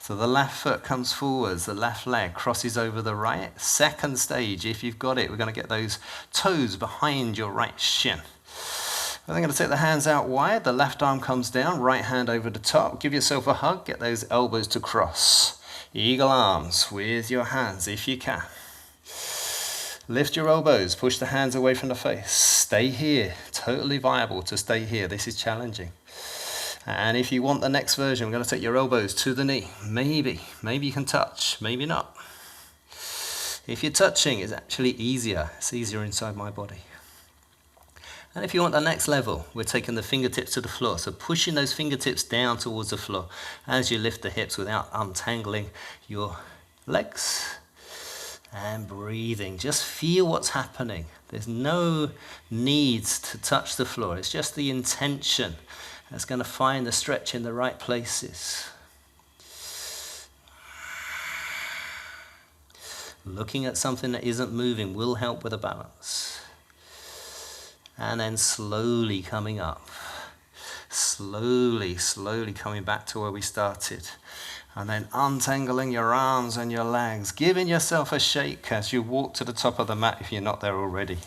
So the left foot comes forwards, the left leg crosses over the right. Second stage, if you've got it, we're going to get those toes behind your right shin. I'm going to take the hands out wide, the left arm comes down, right hand over the top. Give yourself a hug, get those elbows to cross. Eagle arms with your hands if you can. Lift your elbows, push the hands away from the face. Stay here, totally viable to stay here. This is challenging. And if you want the next version, we're going to take your elbows to the knee. Maybe you can touch, maybe not. If you're touching, it's actually easier. It's easier inside my body. And if you want the next level, we're taking the fingertips to the floor. So pushing those fingertips down towards the floor as you lift the hips without untangling your legs. And breathing, just feel what's happening. There's no need to touch the floor. It's just the intention that's going to find the stretch in the right places. Looking at something that isn't moving will help with a balance. And then slowly coming up. Slowly coming back to where we started. And then untangling your arms and your legs, giving yourself a shake as you walk to the top of the mat if you're not there already.